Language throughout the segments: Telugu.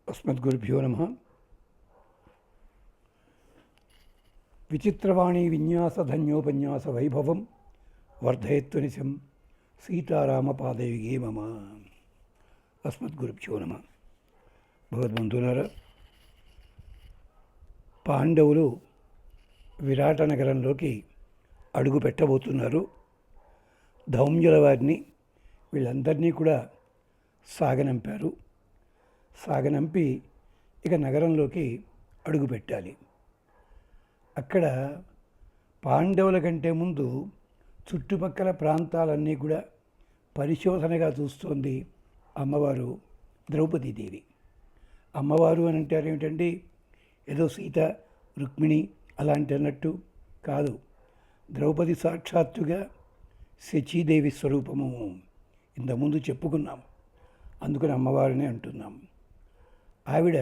అస్మద్గురుభ్యో నమ. విచిత్రవాణి విన్యాసధన్యోపన్యాస వైభవం వర్ధయత్వనిశం సీతారామపాదయుగే మమ. అస్మద్గురుభ్యో నమ. భగవద్బంధులారా, పాండవులు విరాట నగరంలోకి అడుగు పెట్టబోతున్నారు. ధౌమ్యుల వారిని వీళ్ళందరినీ కూడా సాగనంపారు. సాగనంపి ఇక నగరంలోకి అడుగు పెట్టాలి. అక్కడ పాండవుల కంటే ముందు చుట్టుపక్కల ప్రాంతాలన్నీ కూడా పరిశోధనగా చూస్తోంది అమ్మవారు ద్రౌపదీదేవి. అమ్మవారు అని అంటారు ఏమిటండి, ఏదో సీత రుక్మిణి అలాంటి అన్నట్టు కాదు. ద్రౌపది సాక్షాత్తుగా శచీదేవి స్వరూపము. ఇంతకుముందు చెప్పుకున్నాం, అందుకని అమ్మవారిని అంటున్నాం. ఆవిడ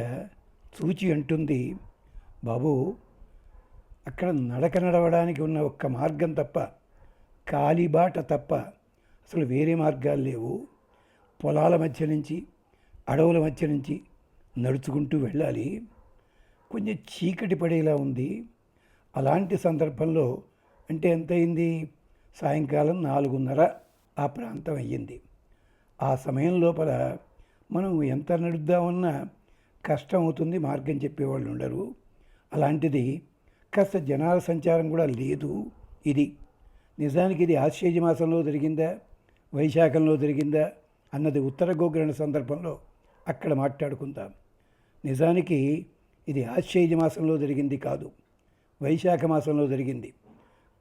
చూచి అంటుంది, బాబు అక్కడ నడక నడవడానికి ఉన్న ఒక్క మార్గం తప్ప, కాలిబాట తప్ప అసలు వేరే మార్గాలు లేవు. పొలాల మధ్య నుంచి అడవుల మధ్య నుంచి నడుచుకుంటూ వెళ్ళాలి. కొంచెం చీకటి పడేలా ఉంది. అలాంటి సందర్భంలో అంటే ఎంతయింది, సాయంకాలం 4:30 ఆ ప్రాంతం అయ్యింది. ఆ సమయం లోపల మనం ఎంత నడుద్దామన్నా కష్టం అవుతుంది, మార్గం చెప్పేవాళ్ళు ఉండరు. అలాంటిది కాస్త జనాల సంచారం కూడా లేదు. ఇది నిజానికి ఇది ఆశ్వేజ మాసంలో జరిగిందా వైశాఖంలో జరిగిందా అన్నది ఉత్తర గోగ్రహణ సందర్భంలో అక్కడ మాట్లాడుకుందాం. నిజానికి ఇది ఆశ్వేజ మాసంలో జరిగింది కాదు, వైశాఖ మాసంలో జరిగింది.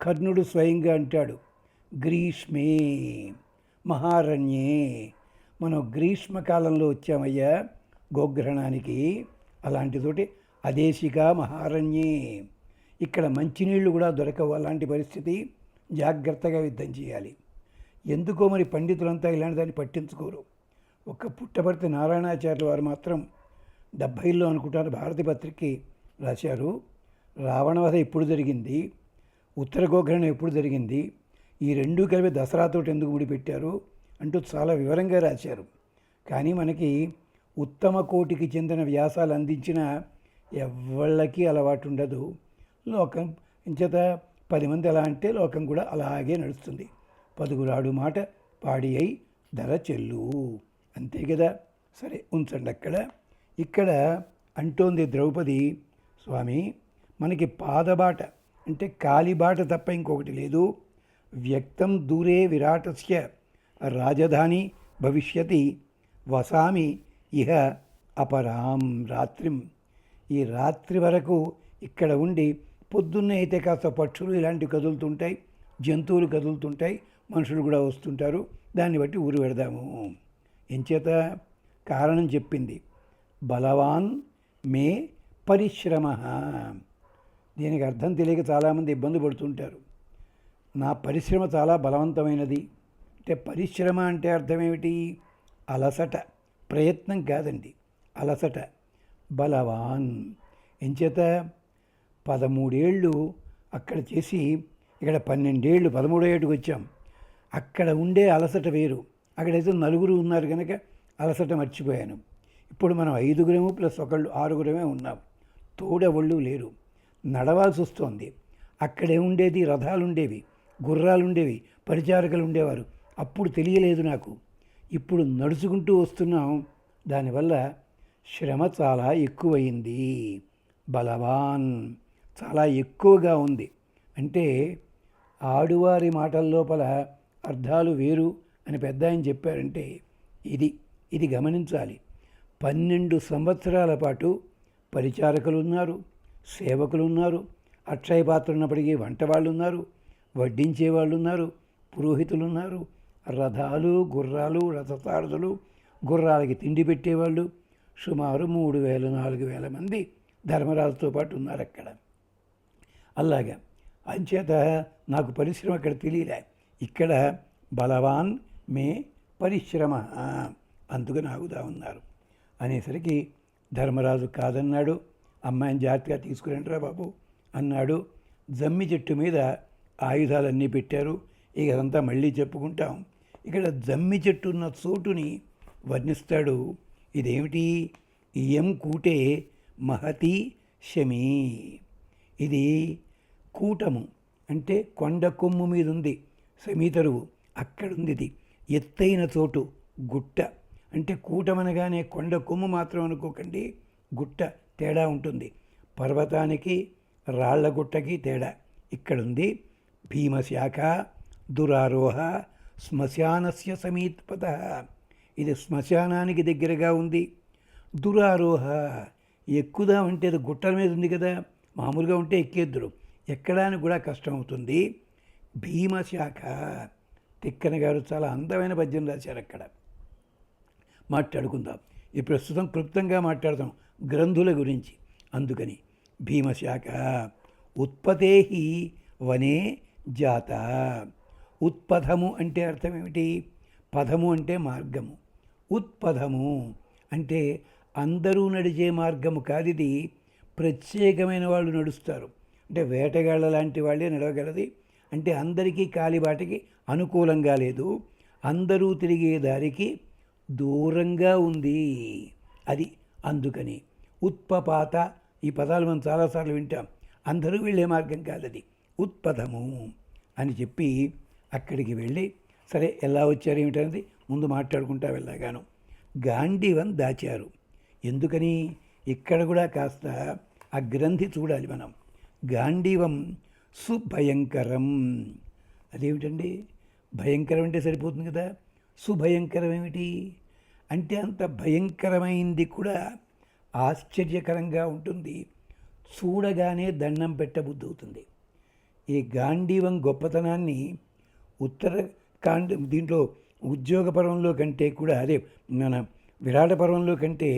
కర్ణుడు స్వయంగా అంటాడు, గ్రీష్మే మహారణ్యే. మనం గ్రీష్మకాలంలో వచ్చామయ్యా గోగ్రహణానికి. అలాంటితోటి అదేశిక మహారణ్యే. ఇక్కడ మంచినీళ్ళు కూడా దొరకవు. అలాంటి పరిస్థితి, జాగ్రత్తగా యుద్ధం చేయాలి. ఎందుకో మరి పండితులంతా ఇలాంటి దాన్ని పట్టించుకోరు. ఒక్క పుట్టపర్తి నారాయణాచార్యుల వారు మాత్రం 70లో అనుకుంటారు భారతి పత్రికకి రాశారు, రావణవధ ఎప్పుడు జరిగింది, ఉత్తర గోగ్రహణం ఎప్పుడు జరిగింది, ఈ రెండూ కలిపి దసరాతోటి ఎందుకు ముడిపెట్టారు అంటూ చాలా వివరంగా రాశారు. కానీ మనకి ఉత్తమ కోటికి చెందిన వ్యాసాలు అందించిన ఎవళ్ళకి అలవాటు ఉండదు. లోకం ఇంచేత 10 మంది ఎలా అంటే లోకం కూడా అలాగే నడుస్తుంది. 10గురాడు మాట పాడి అయి ధర చెల్లు, అంతే కదా. సరే ఉంచండి అక్కడ. ఇక్కడ అంటోంది ద్రౌపది, స్వామి మనకి పాదబాట అంటే కాలిబాట తప్ప ఇంకొకటి లేదు. వ్యక్తం దూరే విరాటస్య రాజధాని భవిష్యతి వసామి ఇహ అపరాం రాత్రిం. ఈ రాత్రి వరకు ఇక్కడ ఉండి పొద్దున్నే అయితే కాస్త పక్షులు ఇలాంటివి కదులుతుంటాయి, జంతువులు కదులుతుంటాయి, మనుషులు కూడా వస్తుంటారు. దాన్ని బట్టి ఊరు పెడదాము. ఎంచేత కారణం చెప్పింది, బలవాన్ మే పరిశ్రమ. దీనికి అర్థం తెలియక చాలామంది ఇబ్బంది పడుతుంటారు. నా పరిశ్రమ చాలా బలవంతమైనది అంటే, పరిశ్రమ అంటే అర్థం ఏమిటి, అలసట, ప్రయత్నం కాదండి, అలసట. బలవాన్ ఎంచేత 13 ఏళ్ళు అక్కడ చేసి ఇక్కడ 12 ఏళ్ళు 13వ ఏటుకు వచ్చాం. అక్కడ ఉండే అలసట వేరు. అక్కడైతే 4 ఉన్నారు కనుక అలసట మర్చిపోయాను. ఇప్పుడు మనం 5 ప్లస్ ఒకళ్ళు 6 ఉన్నాం. తోడెవళ్ళు లేరు, నడవాల్సి వస్తోంది. అక్కడే ఉండేది రథాలు ఉండేవి, గుర్రాలు ఉండేవి, పరిచారకులు ఉండేవారు. అప్పుడు తెలియలేదు నాకు. ఇప్పుడు నడుచుకుంటూ వస్తున్నాం. దానివల్ల శ్రమ చాలా ఎక్కువయింది. బలవాన్ చాలా ఎక్కువగా ఉంది అంటే, ఆడువారి మాటల లోపల అర్థాలు వేరు అని పెద్ద ఆయన చెప్పారంటే ఇది గమనించాలి. 12 సంవత్సరాల పాటు పరిచారకులు ఉన్నారు, సేవకులు ఉన్నారు, అక్షయ పాత్ర ఉన్నప్పటికీ వంట వాళ్ళు ఉన్నారు, వడ్డించే వాళ్ళు ఉన్నారు, పురోహితులు ఉన్నారు, రథాలు గుర్రాలు రథసారథులు, గుర్రాలకి తిండి పెట్టేవాళ్ళు సుమారు 3000-4000 మంది ధర్మరాజుతో పాటు ఉన్నారు అక్కడ. అలాగా అంచేత నాకు పరిశ్రమ అక్కడ తెలియలే. ఇక్కడ బలవాన్ మే పరిశ్రమ, అందుకని ఆగుదా ఉన్నారు అనేసరికి ధర్మరాజు కాదన్నాడు. అమ్మాయిని జాగ్రత్తగా తీసుకురండిరా బాబు అన్నాడు. జమ్మి చెట్టు మీద ఆయుధాలన్నీ పెట్టారు. ఇక అదంతా మళ్ళీ చెప్పుకుంటాం. ఇక్కడ జమ్మి చెట్టు ఉన్న చోటుని వర్ణిస్తాడు. ఇదేమిటి, ఇయం కూటే మహతి శమీ. ఇది కూటము అంటే కొండ కొమ్ము మీద ఉంది సమీతరువు, అక్కడుంది ఇది. ఎత్తైన చోటు గుట్ట అంటే కూటమనగానే కొండ కొమ్ము మాత్రం అనుకోకండి, గుట్ట తేడా ఉంటుంది. పర్వతానికి రాళ్ల గుట్టకి తేడా ఇక్కడుంది. భీమశాఖ దురారోహ శ్మశానస్య సమీపత. ఇది శ్మశానానికి దగ్గరగా ఉంది. దురారోహ ఎక్కుదామంటే అది గుట్టల మీద ఉంది కదా, మామూలుగా ఉంటే ఎక్కేద్దరు, ఎక్కడానికి కూడా కష్టం అవుతుంది. భీమశాఖ. తిక్కన గారు చాలా అందమైన పద్యం రాశారు అక్కడ. మాట్లాడుకుందాం. ఈ ప్రస్తుతం క్లుప్తంగా మాట్లాడతాం గ్రంథుల గురించి. అందుకని భీమశాఖ. ఉత్పతేహి వనే జాత. ఉత్పథము అంటే అర్థం ఏమిటి? పథము అంటే మార్గము. ఉత్పథము అంటే అందరూ నడిచే మార్గము కాదు ఇది, ప్రత్యేకమైన వాళ్ళు నడుస్తారు. అంటే వేటగాళ్ళ లాంటి వాళ్ళే నడవగలది. అంటే అందరికీ కాలిబాటకి అనుకూలంగా లేదు, అందరూ తిరిగే దారికి దూరంగా ఉంది అది. అందుకని ఉత్పపాత, ఈ పదాలు మనం చాలాసార్లు వింటాం. అందరూ వెళ్ళే మార్గం కాదది, ఉత్పథము అని చెప్పి అక్కడికి వెళ్ళి, సరే ఎలా వచ్చారు ఏమిటనేది ముందు మాట్లాడుకుంటా వెళ్ళగాను. గాంధీవం దాచారు. ఎందుకని? ఇక్కడ కూడా కాస్త ఆ గ్రంథి చూడాలి మనం. గాంధీవం సుభయంకరం. అదేమిటండి? భయంకరం అంటే సరిపోతుంది కదా, సుభయంకరం ఏమిటి అంటే అంత భయంకరమైంది కూడా ఆశ్చర్యకరంగా ఉంటుంది, చూడగానే దండం పెట్టబుద్ధి అవుతుంది. ఈ గాంధీవం గొప్పతనాన్ని ఉత్తరకాండ దీంట్లో ఉద్యోగ పర్వంలో కంటే కూడా, అదే మన విరాట పర్వంలో కంటే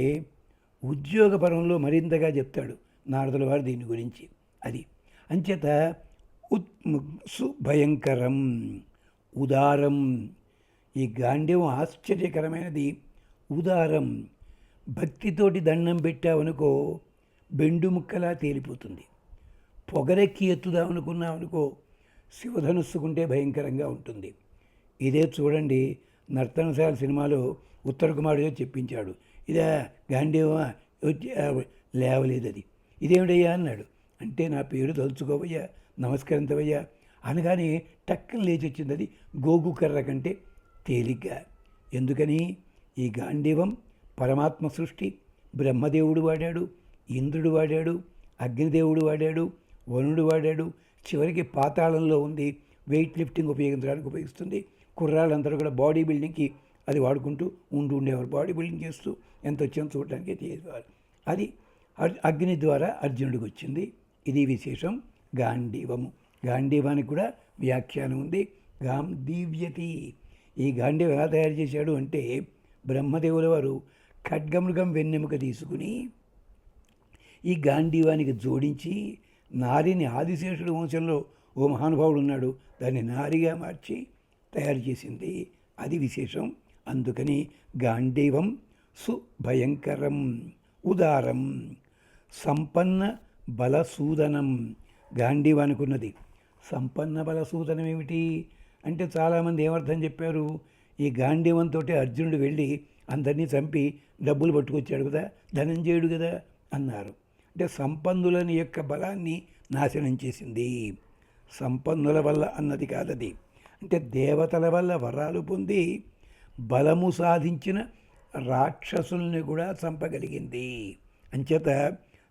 ఉద్యోగ పర్వంలో మరింతగా చెప్తాడు నారదుల వారు దీని గురించి. అది అంచేత సుభయంకరం ఉదారం. ఈ గాంధీవం ఆశ్చర్యకరమైనది, ఉదారం. భక్తితోటి దండం పెట్టావనుకో బెండు ముక్కలా తేలిపోతుంది. పొగరెక్కి ఎత్తుదామనుకున్నామనుకో శివధనుస్సుకుంటే భయంకరంగా ఉంటుంది. ఇదే చూడండి, నర్తనశాల సినిమాలో ఉత్తర కుమారుడిగా చెప్పించాడు. ఇదే గాంధీవమా? లేవలేదు అది. ఇదేమిటయ్యా అన్నాడు. అంటే నా పేరు తలుచుకోవయ్యా, నమస్కరించవయ్యా అనగానే టక్కన లేచి వచ్చింది. అది గోగు కర్ర కంటే తేలిగ్గా. ఎందుకని? ఈ గాంధీవం పరమాత్మ సృష్టి. బ్రహ్మదేవుడు వాడాడు, ఇంద్రుడు వాడాడు, అగ్నిదేవుడు వాడాడు, వరుణుడు వాడాడు, చివరికి పాతాళంలో ఉంది, వెయిట్ లిఫ్టింగ్ ఉపయోగించడానికి ఉపయోగిస్తుంది. కుర్రాళ్ళందరూ కూడా బాడీ బిల్డింగ్కి అది వాడుకుంటూ ఉండేవారు. బాడీ బిల్డింగ్ చేస్తూ ఎంత వచ్చిందో చూడటానికి చేసేవారు. అది అగ్ని ద్వారా అర్జునుడికి వచ్చింది. ఇది విశేషం గాంధీవము. గాంధీవానికి కూడా వ్యాఖ్యానం ఉంది. గాంధీవ్యతి. ఈ గాంధీవం ఎలా తయారు చేశాడు అంటే, బ్రహ్మదేవుల వారు ఖడ్గమృగం వెన్నెముక తీసుకుని ఈ గాంధీవానికి జోడించి నారిని, ఆదిశేషుడు వంశంలో ఓ మహానుభావుడు ఉన్నాడు, దాన్ని నారిగా మార్చి తయారు చేసింది. అది విశేషం. అందుకని గాంధీవం సుభయంకరం ఉదారం సంపన్న బలసూదనం. గాంధీవానికి ఉన్నది సంపన్న బలసూదనం. ఏమిటి అంటే చాలామంది ఏమర్థం చెప్పారు, ఈ గాంధీవంతో అర్జునుడు వెళ్ళి అందరినీ చంపి డబ్బులు పట్టుకొచ్చాడు కదా, ధనంజయుడు కదా అన్నారు. అంటే సంపన్నులని యొక్క బలాన్ని నాశనం చేసింది. సంపన్నుల వల్ల అన్నది కాదది. అంటే దేవతల వల్ల వరాలు పొంది బలము సాధించిన రాక్షసుల్ని కూడా చంపగలిగింది. అంచేత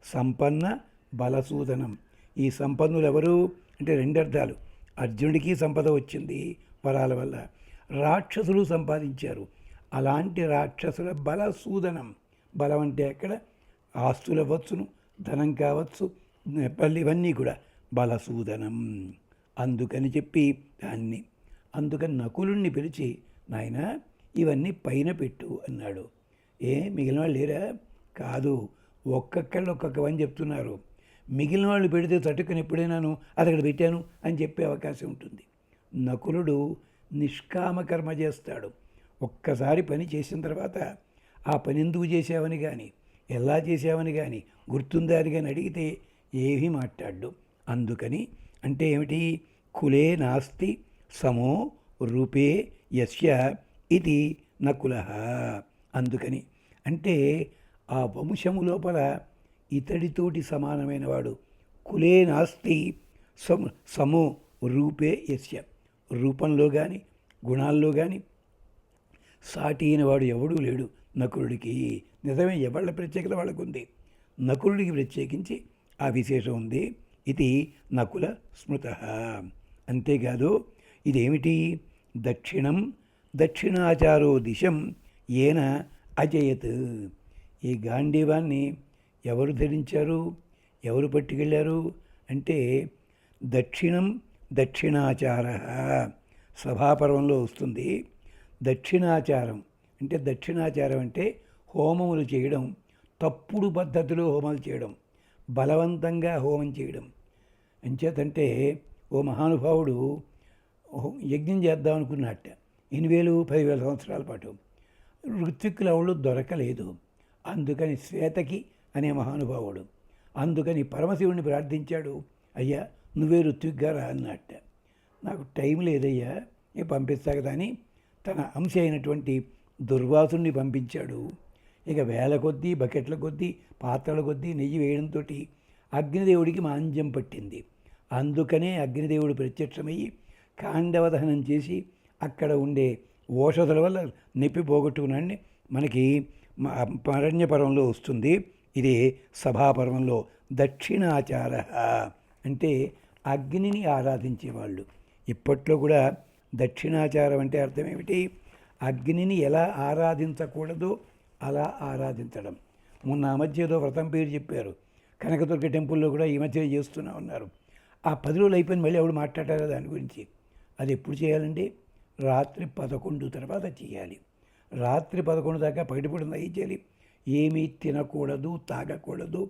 సంపన్న బలసూదనం. ఈ సంపన్నులు ఎవరు అంటే రెండు అర్థాలు. అర్జునుడికి సంపద వచ్చింది వరాల వల్ల, రాక్షసులు సంపాదించారు. అలాంటి రాక్షసుల బలసూదనం. బలం అంటే అక్కడ ఆస్తులు అవ్వచ్చును, ధనం కావచ్చు, ఇవన్నీ కూడా బలసూదనం. అందుకని చెప్పి దాన్ని, అందుకని నకులుణ్ణి పిలిచి, నాయన ఇవన్నీ పైన పెట్టు అన్నాడు. మిగిలిన వాళ్ళు లేరా? కాదు, ఒక్కొక్కళ్ళు ఒక్కొక్కవని చెప్తున్నారు. మిగిలిన వాళ్ళు పెడితే తట్టుకుని ఎప్పుడైనాను అది అక్కడ పెట్టాను అని చెప్పే అవకాశం ఉంటుంది. నకులుడు నిష్కామకర్మ చేస్తాడు. ఒక్కసారి పని చేసిన తర్వాత ఆ పని ఎందుకు చేసావని కానీ, ఎలా చేసావని కానీ, గుర్తుందా అని కానీ అడిగితే ఏమీ మాట్లాడ్డు. అందుకని అంటే ఏమిటి? కులే నాస్తి సమో రూపే యస్య ఇది నకుల. అందుకని అంటే ఆ వంశము లోపల ఇతడితోటి సమానమైన వాడు కులే నాస్తి సమో రూపే యస్య. రూపంలో కానీ గుణాల్లో కానీ సాటి అయిన వాడు ఎవడూ లేడు నకులుడికి. నిజమే, ఎవళ్ళ ప్రత్యేకత వాళ్ళకు ఉంది. నకులుడికి ప్రత్యేకించి ఆ విశేషం ఉంది. ఇది నకుల స్మృత. అంతేకాదు, ఇదేమిటి? దక్షిణం దక్షిణాచారో దిశం ఏన అజయత్. ఈ గాంధీవాన్ని ఎవరు ధరించారు, ఎవరు పట్టుకెళ్ళారు అంటే దక్షిణం దక్షిణాచార. సభాపర్వంలో వస్తుంది. దక్షిణాచారం అంటే హోమములు చేయడం, తప్పుడు పద్ధతిలో హోమాలు చేయడం, బలవంతంగా హోమం చేయడం. అంచేతంటే ఓ మహానుభావుడు యజ్ఞం చేద్దాం అనుకున్నట్ట 8,000-10,000 సంవత్సరాల పాటు. ఋత్విక్కులు ఎవరు దొరకలేదు. అందుకని శ్వేతకి అనే మహానుభావుడు అందుకని పరమశివుడిని ప్రార్థించాడు. అయ్యా, నువ్వే ఋత్విక్గా రా అన్నట్ట. నాకు టైం లేదయ్యా, నేను పంపిస్తా కదా అని తన అంశ అయినటువంటి దుర్వాసుని పంపించాడు. ఇక వేల కొద్దీ, బకెట్ల కొద్దీ, పాత్రల కొద్దీ నెయ్యి వేయడంతో అగ్నిదేవుడికి మాంద్యం పట్టింది. అందుకనే అగ్నిదేవుడు ప్రత్యక్షమయ్యి కాండవదహనం చేసి అక్కడ ఉండే ఓషధుల వల్ల నొప్పి పోగొట్టుకున్నాడని మనకి అరణ్యపర్వంలో వస్తుంది. ఇది సభాపర్వంలో దక్షిణాచార అంటే అగ్నిని ఆరాధించేవాళ్ళు. ఇప్పట్లో కూడా దక్షిణాచారం అంటే అర్థం ఏమిటి? అగ్నిని ఎలా ఆరాధించకూడదో అలా ఆరాధించడం. మొన్న ఆ మధ్య ఏదో వ్రతం పేరు చెప్పారు. కనకదుర్గ టెంపుల్లో కూడా ఈ మధ్య చేస్తూనే ఉన్నారు. ఆ 10 రోజులు అయిపోయిన మళ్ళీ ఎవడు మాట్లాడారో దాని గురించి. అది ఎప్పుడు చేయాలండి? రాత్రి 11 తర్వాత చేయాలి. రాత్రి 11 దాకా పగటిపూట చేయాలి. ఏమీ తినకూడదు, తాగకూడదు,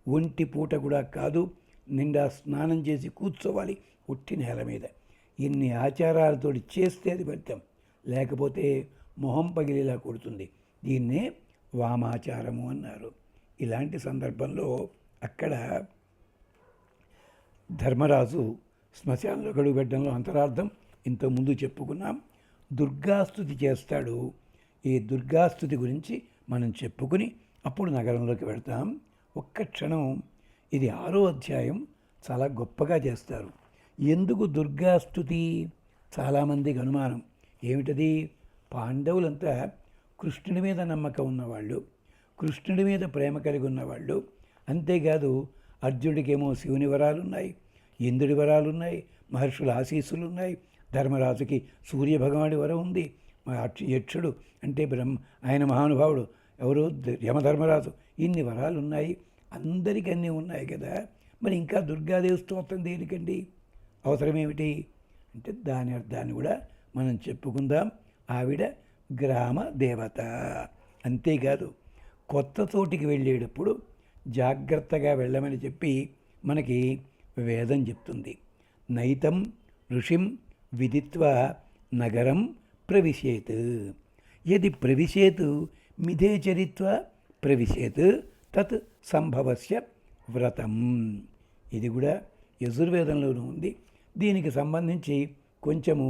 ఒంటి పూట కూడా కాదు. నిండా స్నానం చేసి కూర్చోవాలి ఉట్టి నేల మీద. ఇన్ని ఆచారాలతో చేస్తే అది ఫలితం, లేకపోతే మొహం పగిలేలా కొడుతుంది. దీన్నే వామాచారము అన్నారు. ఇలాంటి సందర్భంలో అక్కడ ధర్మరాజు శ్మశానంలో గడుగుపెట్టడంలో అంతరార్థం ఇంతకుముందు చెప్పుకున్నాం. దుర్గాస్తుతి చేస్తాడు. ఈ దుర్గాస్తుతి గురించి మనం చెప్పుకుని అప్పుడు నగరంలోకి వెళ్తాం. ఒక్క క్షణం, ఇది 6వ అధ్యాయం, చాలా గొప్పగా చేస్తారు. ఎందుకు దుర్గాస్తుతి? చాలామందికి అనుమానం. ఏమిటది? పాండవులంతా కృష్ణుడి మీద నమ్మకం ఉన్నవాళ్ళు, కృష్ణుడి మీద ప్రేమ కలిగి ఉన్నవాళ్ళు. అంతేకాదు, అర్జునుడికేమో శివుని వరాలు ఉన్నాయి, ఇంద్రుడి వరాలు ఉన్నాయి, మహర్షుల ఆశీస్సులు ఉన్నాయి, ధర్మరాజుకి సూర్యభగవానుడి వరం ఉంది, యక్షుడు అంటే ఆయన మహానుభావుడు ఎవరు? యమధర్మరాజు. ఇన్ని వరాలు ఉన్నాయి, అందరికీ అన్నీ ఉన్నాయి కదా. మరి ఇంకా దుర్గాదేవి స్తోత్రం దేనికండి? అవసరమేమిటి అంటే దాని అర్థాన్ని కూడా మనం చెప్పుకుందాం. ఆవిడ గ్రామ దేవత. అంతేకాదు, కొత్త చోటికి వెళ్ళేటప్పుడు జాగ్రత్తగా వెళ్ళమని చెప్పి మనకి వేదం చెప్తుంది. నైతం ఋషిం విదిత్వా నగరం ప్రవిశేత్. యది ప్రవిశేత్ మిథేచరిత్వా ప్రవిశేత్ తత్ సంభవస్య వ్రతం. ఇది కూడా యజుర్వేదంలోనూ ఉంది. దీనికి సంబంధించి కొంచెము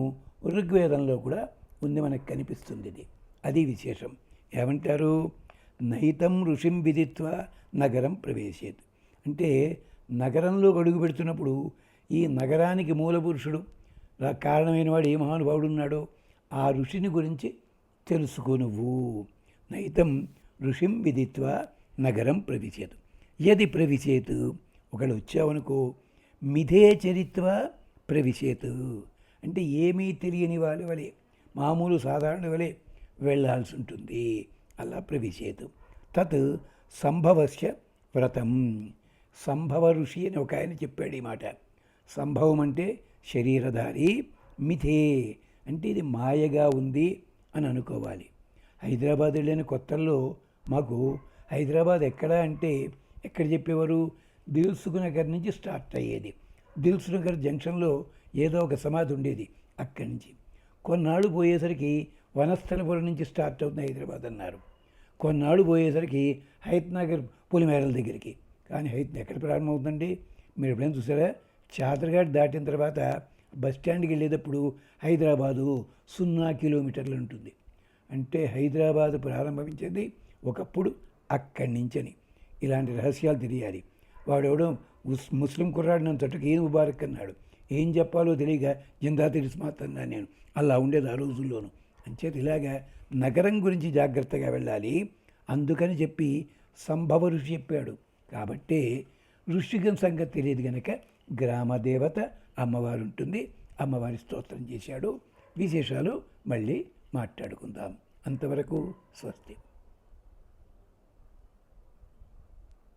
ఋగ్వేదంలో కూడా ఉంది, మనకు కనిపిస్తుంది. ఇది అది విశేషం. ఏమంటారు? నైతం ఋషిం విదిత్వా నగరం ప్రవేశేత్ అంటే నగరంలో అడుగు పెడుతున్నప్పుడు ఈ నగరానికి మూలపురుషుడు కారణమైన వాడు ఏ మహానుభావుడు ఉన్నాడో ఆ ఋషిని గురించి తెలుసుకో నువ్వు. నైతం ఋషిం విదిత్వా నగరం ప్రవిశేత్. యది ప్రవిశేత్, ఒకడు వచ్చావనుకో, మిథే చరిత్వా ప్రవిశేత్ అంటే ఏమీ తెలియని వాళ్ళ వలె, మామూలు సాధారణ వలె వెళ్ళాల్సి ఉంటుంది. అలా ప్రవిశేత్. తత్ సంభవస్య వ్రతం. సంభవ ఋషి అని ఒక ఆయన చెప్పాడు ఈ మాట. సంభవం అంటే శరీరధారి, మిథే అంటే ఇది మాయగా ఉంది అని అనుకోవాలి. హైదరాబాద్ వెళ్ళిన కొత్తల్లో మాకు హైదరాబాద్ ఎక్కడా అంటే ఎక్కడ చెప్పేవారు? దిల్సుఖ్ నగర్ నుంచి స్టార్ట్ అయ్యేది. దిల్సుఖ్ నగర్ జంక్షన్లో ఏదో ఒక సమాధి ఉండేది. అక్కడి నుంచి కొన్నాళ్ళు పోయేసరికి వనస్థలపురం నుంచి స్టార్ట్ అవుతుంది హైదరాబాద్ అన్నారు. కొన్నాళ్ళు పోయేసరికి హైత్నగర్ పులిమేరల దగ్గరికి. కానీ ఎక్కడ ప్రారంభమవుతుందండి? మీరు ఎప్పుడైనా చూసారా? చాదర్ఘాట్ దాటిన తర్వాత బస్ స్టాండ్కి వెళ్ళేటప్పుడు హైదరాబాదు 0 కిలోమీటర్లు ఉంటుంది. అంటే హైదరాబాదు ప్రారంభించేది ఒకప్పుడు అక్కడి నుంచని ఇలాంటి రహస్యాలు తెలియాలి. వాడెవడో ముస్లిం కుర్రాడు నన్ను తట్టుకు ఏం ముబారక్ అన్నాడు. ఏం చెప్పాలో తెలియక జిందా తెలిసిమాత్ అన్నాను నేను. అలా ఉండేది ఆ రోజుల్లోనూ. అంచేత ఇలాగా నగరం గురించి జాగ్రత్తగా వెళ్ళాలి. అందుకని చెప్పి సంభవ ఋషి చెప్పాడు. కాబట్టే ఋషికం సంగతి తెలియదు కనుక గ్రామ దేవత అమ్మవారు ఉంటుంది. అమ్మవారి స్తోత్రం చేశాడు. విశేషాలు మళ్ళీ మాట్లాడుకుందాం. అంతవరకు స్వస్తి.